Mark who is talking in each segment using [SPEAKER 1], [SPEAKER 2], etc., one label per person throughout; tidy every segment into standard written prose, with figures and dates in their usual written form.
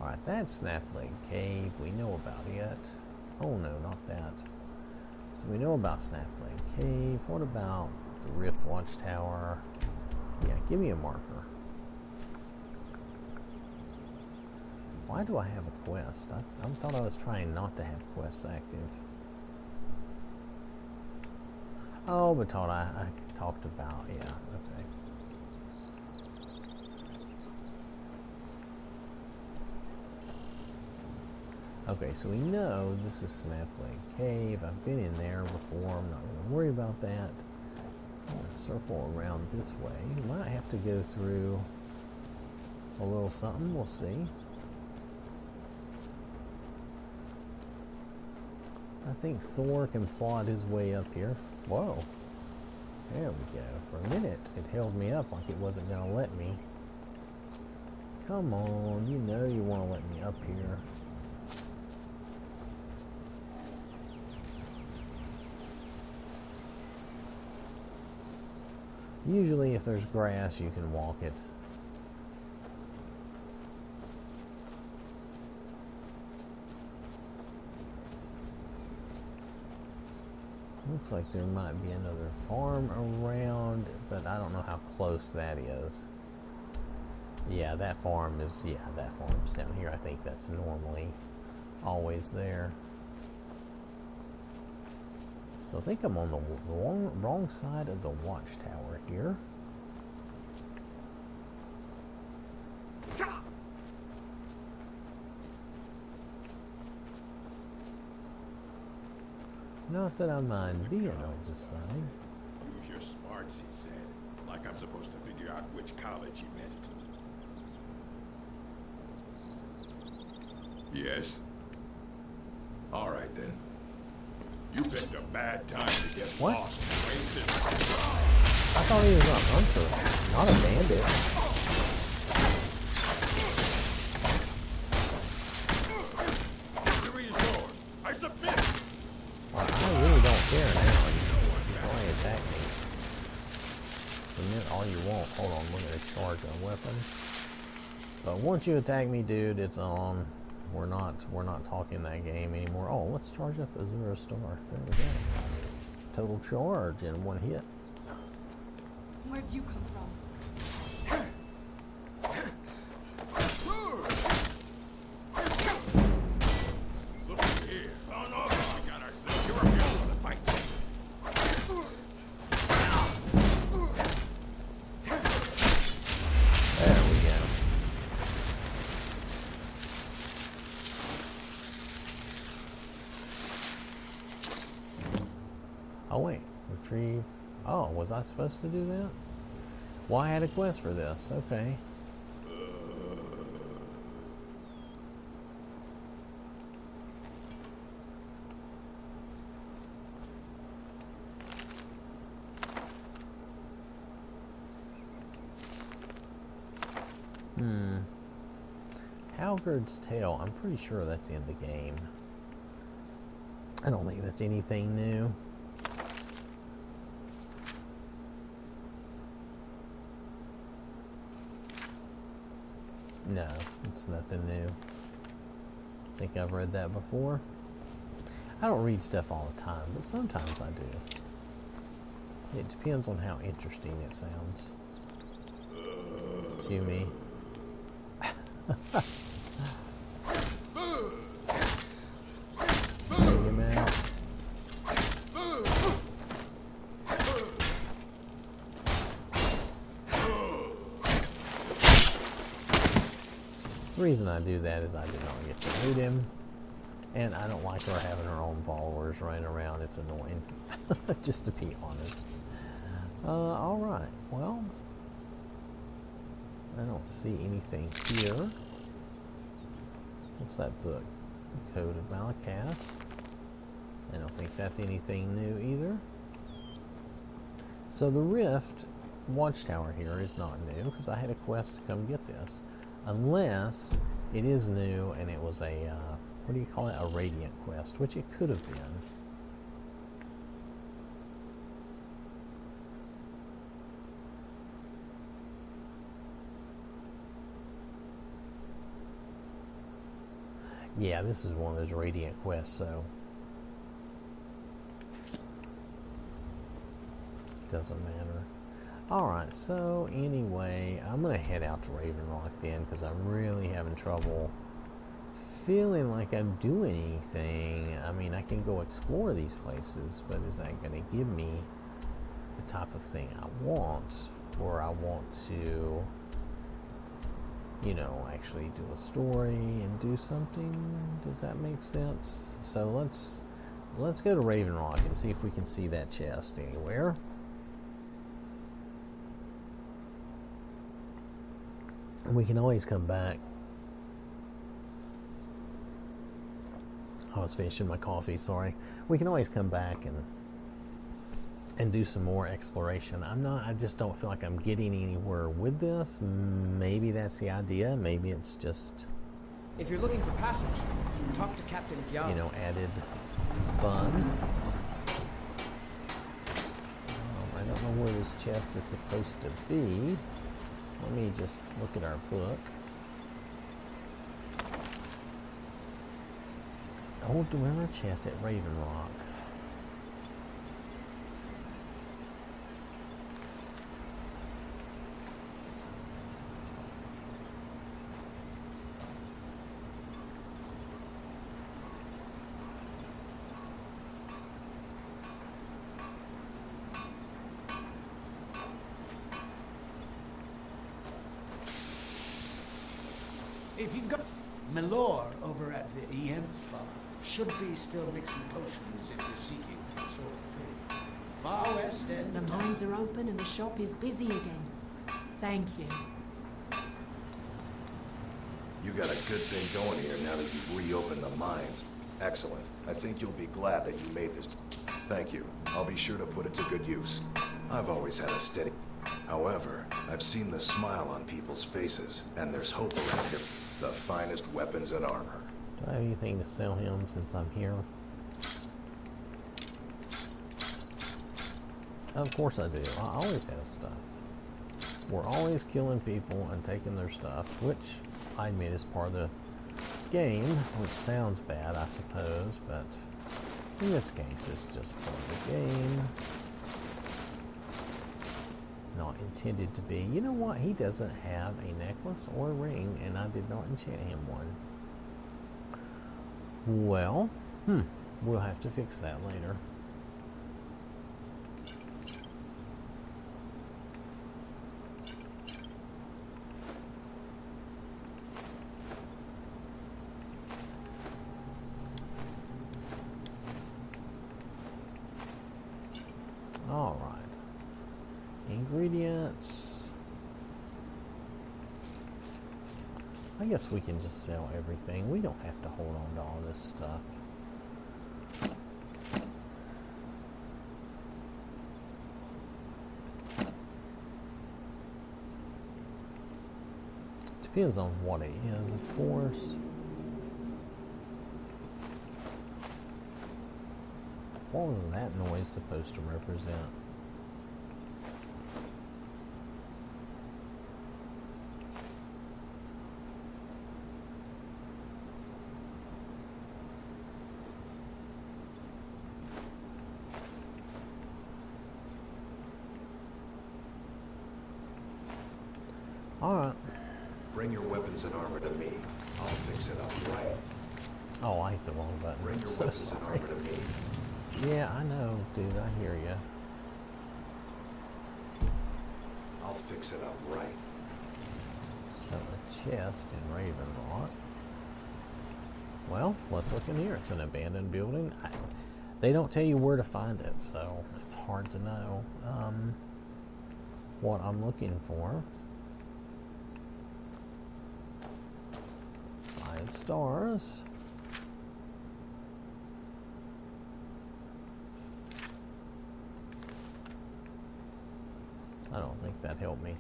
[SPEAKER 1] Alright, that's Snapleg Cave. We know about it. Oh no, not that. So we know about Snapleg Cave. What about the Rift Watchtower? Yeah, give me a marker. Why do I have a quest? I thought I was trying not to have quests active. Oh, but I talked about, yeah, okay. Okay, so we know this is Snapleg Cave. I've been in there before. I'm not going to worry about that. I'm going to circle around this way. Might have to go through a little something. We'll see. I think Thor can plod his way up here. Whoa. There we go. For a minute, it held me up like it wasn't going to let me. Come on, you know you want to let me up here. Usually if there's grass, you can walk it. Looks like there might be another farm around, but I don't know how close that is. Yeah, that farm is, that farm's down here. I think that's normally always there. So I think I'm on the wrong side of the watchtower here. Not that I mind being on this side.
[SPEAKER 2] Use your smarts, he said. Like I'm supposed to figure out which college he meant. Yes? All right, then. You picked a bad time to get
[SPEAKER 1] What?
[SPEAKER 2] lost.
[SPEAKER 1] I thought he was a hunter, not a bandit.
[SPEAKER 2] Victory is yours. I submit.
[SPEAKER 1] Well, I really don't care now. You can only attack me. Submit all you want. Hold on, we're going to charge a weapon. But once you attack me, dude, it's on. We're not talking that game anymore. Oh, let's charge up a 0 star. There we go. Total charge in one hit.
[SPEAKER 3] Where'd you come from?
[SPEAKER 2] Look here. Oh no, we got ourselves. You're a hero of the fight.
[SPEAKER 1] There we go. Oh wait, retrieve. Oh, was I supposed to do that? Well, I had a quest for this. Okay. Halgard's Tale. I'm pretty sure that's in the game. I don't think that's anything new. No, it's nothing new. I think I've read that before. I don't read stuff all the time, but sometimes I do. It depends on how interesting it sounds. To me. Take him out. The reason I do that is I do not get to loot him, and I don't like her having her own followers running around. It's annoying, just to be honest. Alright, well, I don't see anything here. What's that book? The Code of Malakath. I don't think that's anything new either. So the Rift Watchtower here is not new, because I had a quest to come get this. Unless it is new and it was a, what do you call it? A Radiant quest, which it could have been. Yeah, this is one of those Radiant quests, so it doesn't matter. Alright, so anyway, I'm going to head out to Raven Rock then, because I'm really having trouble feeling like I'm doing anything. I mean, I can go explore these places, but is that going to give me the type of thing I want? Or I want to, you know, actually do a story and do something? Does that make sense? So let's go to Raven Rock and see if we can see that chest anywhere. And we can always come back. I was finishing my coffee, sorry. We can always come back and do some more exploration. I just don't feel like I'm getting anywhere with this. Maybe that's the idea. Maybe it's just,
[SPEAKER 4] If you're looking for passage, talk to Captain Gyal.
[SPEAKER 1] you know, added fun. I don't know where this chest is supposed to be. Let me just look at our book. Old Dweller chest at Raven Rock.
[SPEAKER 5] If you've got Milor over at the EM farm, should be still mixing potions if you're seeking for sort of trade. Far west end
[SPEAKER 3] The
[SPEAKER 5] of town.
[SPEAKER 3] mines are open and the shop is busy again. Thank you.
[SPEAKER 6] You got a good thing going here now that you've reopened the mines. Excellent. I think you'll be glad that you made this. Thank you. I'll be sure to put it to good use. I've always had a steady... However, I've seen the smile on people's faces, and there's hope around here. The finest weapons and armor.
[SPEAKER 1] Do I have anything to sell him since I'm here? Of course I do. I always have stuff. We're always killing people and taking their stuff, which I admit is part of the game, which sounds bad, I suppose, but in this case, it's just part of the game. Not intended to be. You know what? He doesn't have a necklace or a ring, and I did not enchant him one. Well, we'll have to fix that later. All right. Ingredients. I guess we can just sell everything. We don't have to hold on to all this stuff. Depends on what it is, of course. What was that noise supposed to represent? Alright.
[SPEAKER 6] Bring your weapons and armor to me. I'll fix it up right.
[SPEAKER 1] Oh, I hit the wrong button.
[SPEAKER 6] Bring
[SPEAKER 1] I'm
[SPEAKER 6] your
[SPEAKER 1] so
[SPEAKER 6] weapons and
[SPEAKER 1] sorry.
[SPEAKER 6] armor to me.
[SPEAKER 1] Yeah, I know, dude. I hear ya.
[SPEAKER 6] I'll fix it up right.
[SPEAKER 1] So a chest in Raven Rock. Well, let's look in here. It's an abandoned building. They don't tell you where to find it, so it's hard to know what I'm looking for. 5 stars. I don't think that helped me.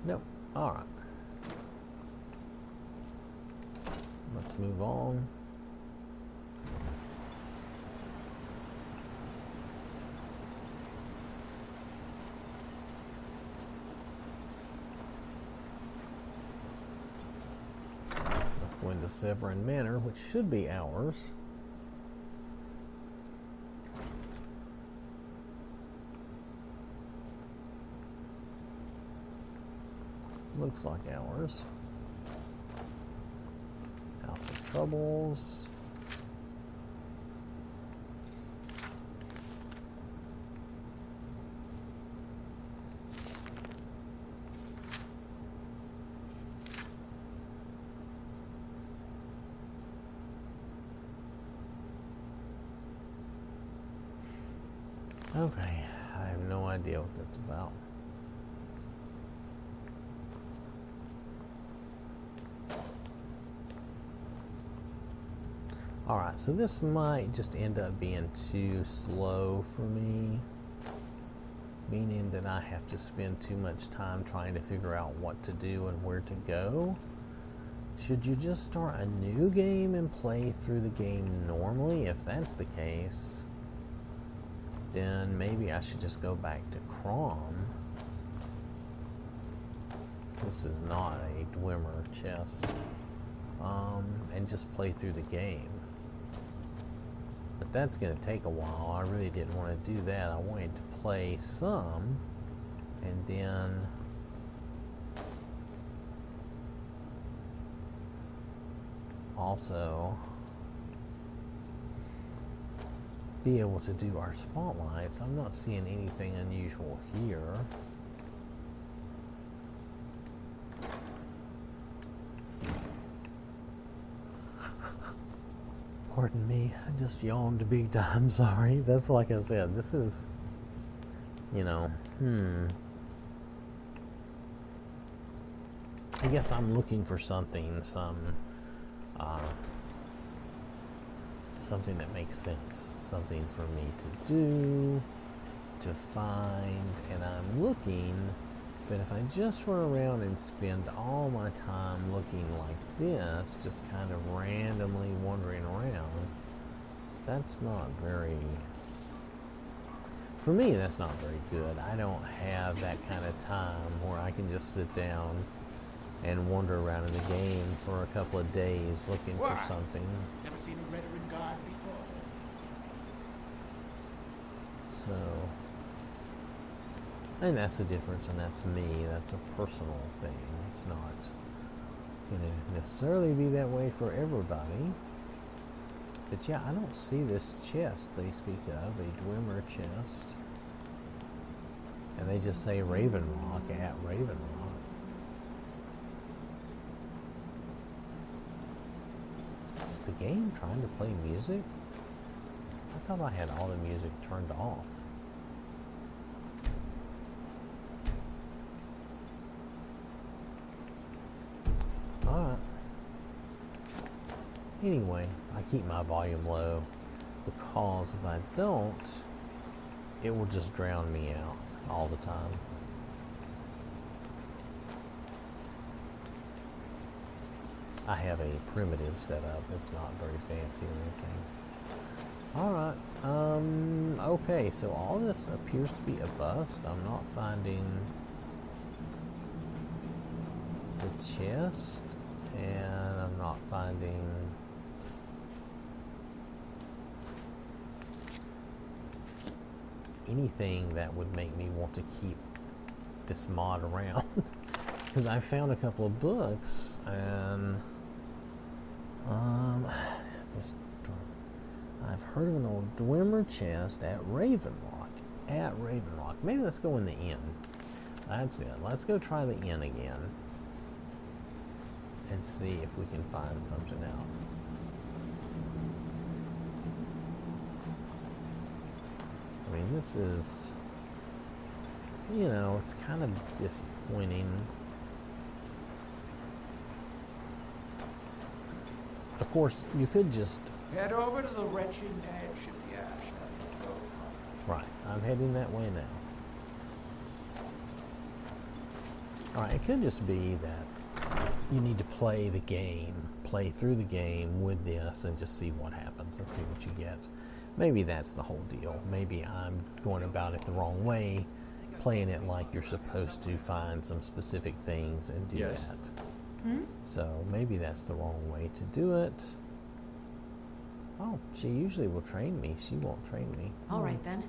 [SPEAKER 1] Nope. Alright. Let's move on. to Severn Manor, which should be ours. Looks like ours. House of Troubles. Okay, I have no idea what that's about. Alright, so this might just end up being too slow for me, meaning that I have to spend too much time trying to figure out what to do and where to go. Should you just start a new game and play through the game normally? If that's the case, then maybe I should just go back to Crom. This is not a Dwemer chest. And just play through the game. But that's going to take a while. I really didn't want to do that. I wanted to play some and then also be able to do our spotlights. I'm not seeing anything unusual here. Pardon me, I just yawned big time, sorry. That's like I said, this is, you know, I guess I'm looking for something, something that makes sense. Something for me to do, to find, and I'm looking, but if I just run around and spend all my time looking like this, just kind of randomly wandering around, that's not very, for me, that's not very good. I don't have that kind of time where I can just sit down and wander around in the game for a couple of days looking for something.
[SPEAKER 5] Never seen a Redoran guard before.
[SPEAKER 1] So, and that's the difference, and that's me. That's a personal thing. It's not going to necessarily be that way for everybody. But yeah, I don't see this chest they speak of, a Dwemer chest. And they just say Raven Rock at Raven Rock. Is the game trying to play music? I thought I had all the music turned off. Alright. Anyway, I keep my volume low because if I don't, it will just drown me out all the time. I have a primitive setup. It's not very fancy or anything. Alright, okay, so all this appears to be a bust. I'm not finding the chest, and I'm not finding anything that would make me want to keep this mod around. Because I found a couple of books, and I've heard of an old Dwemer chest at Raven Rock. At Raven Rock. Maybe let's go in the inn. That's it. Let's go try the inn again and see if we can find something out. I mean, this is, you know, it's kind of disappointing. Of course, you could just...
[SPEAKER 5] Head over to the Wretching edge of the ash after Thor.
[SPEAKER 1] Right, I'm heading that way now. Alright, it could just be that you need to play the game, play through the game with this and just see what happens and see what you get. Maybe that's the whole deal. Maybe I'm going about it the wrong way, playing it like you're supposed to find some specific things and do that. So maybe that's the wrong way to do it. Oh, she usually will train me. She won't train me.
[SPEAKER 3] All right then.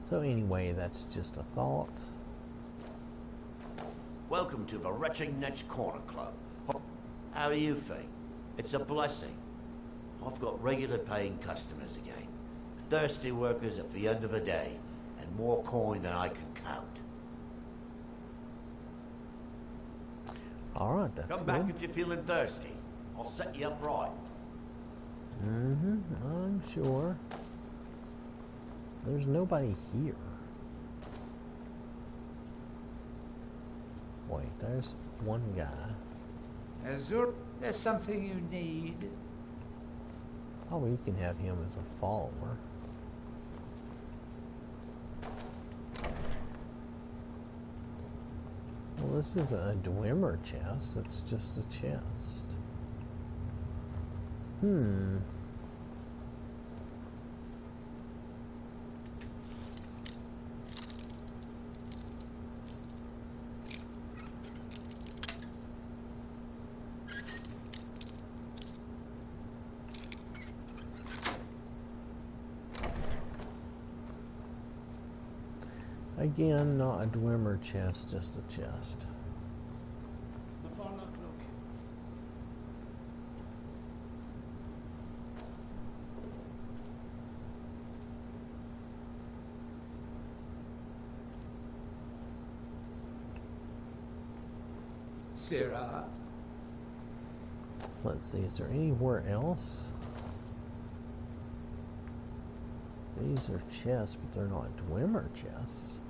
[SPEAKER 1] So anyway, that's just a thought.
[SPEAKER 7] Welcome to the Wretching Next Corner Club. How do you think? It's a blessing. I've got regular paying customers again. Thirsty workers at the end of the day, and more coin than I can count.
[SPEAKER 1] All right, that's
[SPEAKER 7] Come
[SPEAKER 1] good.
[SPEAKER 7] back if you're feeling thirsty. I'll set you up right.
[SPEAKER 1] I'm sure. There's nobody here. Wait, there's one guy.
[SPEAKER 5] Azur, there's something you need.
[SPEAKER 1] Oh, you can have him as a follower. Well, this isn't a Dwemer chest, it's just a chest. Again, not a Dwemer chest, just a chest.
[SPEAKER 5] Sarah.
[SPEAKER 1] Let's see, is there anywhere else? These are chests, but they're not Dwemer chests.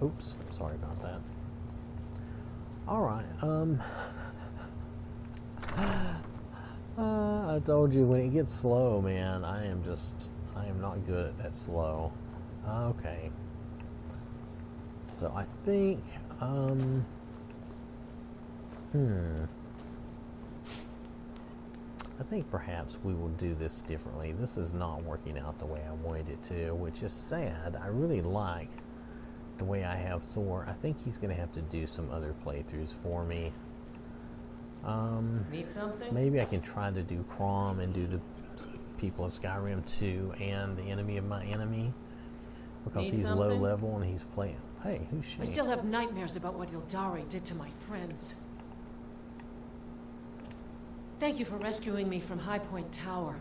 [SPEAKER 1] Oops, sorry about that. All right, I told you when it gets slow, man, I am not good at that slow. Okay. So I think, I think perhaps we will do this differently. This is not working out the way I wanted it to, which is sad. I really like the way I have Thor. I think he's going to have to do some other playthroughs for me.
[SPEAKER 3] Need something?
[SPEAKER 1] Maybe I can try to do Crom and do the people of Skyrim 2 and the enemy of my enemy. Because
[SPEAKER 3] Need
[SPEAKER 1] he's low
[SPEAKER 3] something?
[SPEAKER 1] level and he's playing. Hey, who's she?
[SPEAKER 3] I still have nightmares about what Ildari did to my friends. Thank you for rescuing me from High Point Tower.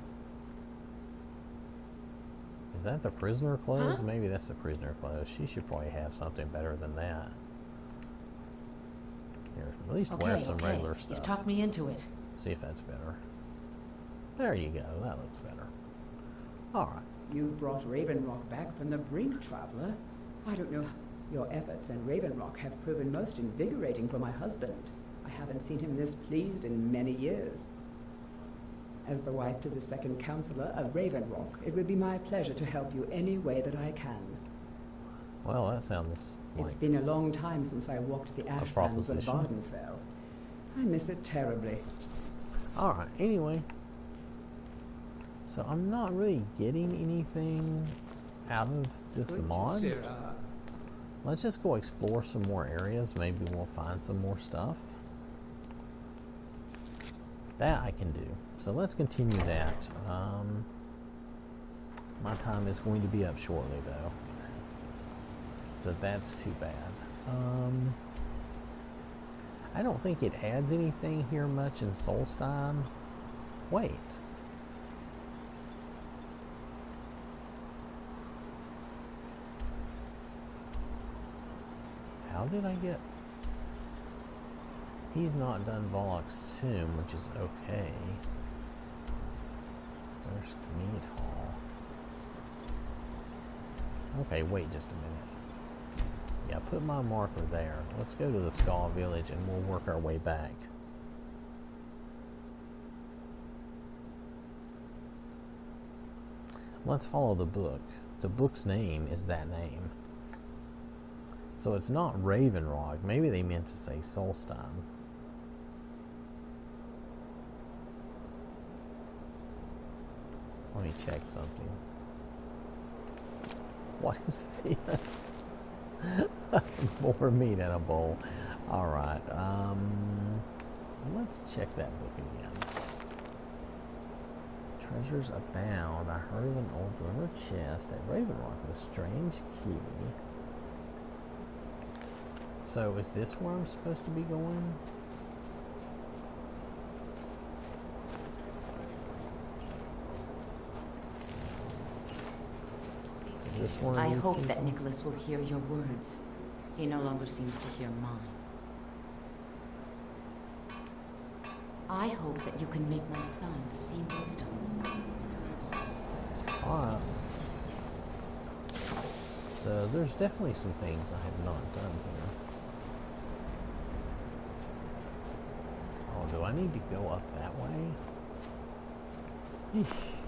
[SPEAKER 1] Is that the prisoner clothes?
[SPEAKER 3] Huh?
[SPEAKER 1] Maybe that's the prisoner clothes. She should probably have something better than that. Here, at least wear some regular stuff.
[SPEAKER 3] You've talked me into it.
[SPEAKER 1] See if that's better. There you go. That looks better. All right.
[SPEAKER 8] You brought Ravenrock back from the brink, traveler. I don't know. Your efforts in Ravenrock have proven most invigorating for my husband. I haven't seen him this pleased in many years. As the wife to the second counselor of Ravenrock, it would be my pleasure to help you any way that I can.
[SPEAKER 1] Well, that sounds like
[SPEAKER 8] It's been a long time since I walked the ashlands of
[SPEAKER 1] proposition.
[SPEAKER 8] Vardenfell. I miss it terribly.
[SPEAKER 1] all right. Anyway, so I'm not really getting anything out of this
[SPEAKER 5] Good,
[SPEAKER 1] mod.
[SPEAKER 5] Sarah.
[SPEAKER 1] Let's just go explore some more areas. Maybe we'll find some more stuff. That I can do. So let's continue that. My time is going to be up shortly, though. So that's too bad. I don't think it adds anything here much in Solstheim. Wait. How did I get... He's not done Volok's tomb, which is okay. There's Mead Hall. Okay, wait just a minute. Yeah, put my marker there. Let's go to the Skaw village and we'll work our way back. Let's follow the book. the book's name is that name. So it's not Raven Rock. Maybe they meant to say Solstheim. Let me check something. What is this? More meat in a bowl. Alright, let's check that book again. Treasures abound. I heard of an old river chest at Raven Rock with a strange key. So is this where I'm supposed to be going? Is this where
[SPEAKER 9] I
[SPEAKER 1] it needs
[SPEAKER 9] hope
[SPEAKER 1] to be
[SPEAKER 9] that
[SPEAKER 1] going?
[SPEAKER 9] Nicholas will hear your words. He no longer seems to hear mine. I hope that you can make my son see wisdom.
[SPEAKER 1] Alright. So there's definitely some things I have not done here. Oh, do I need to go up that way? Eesh.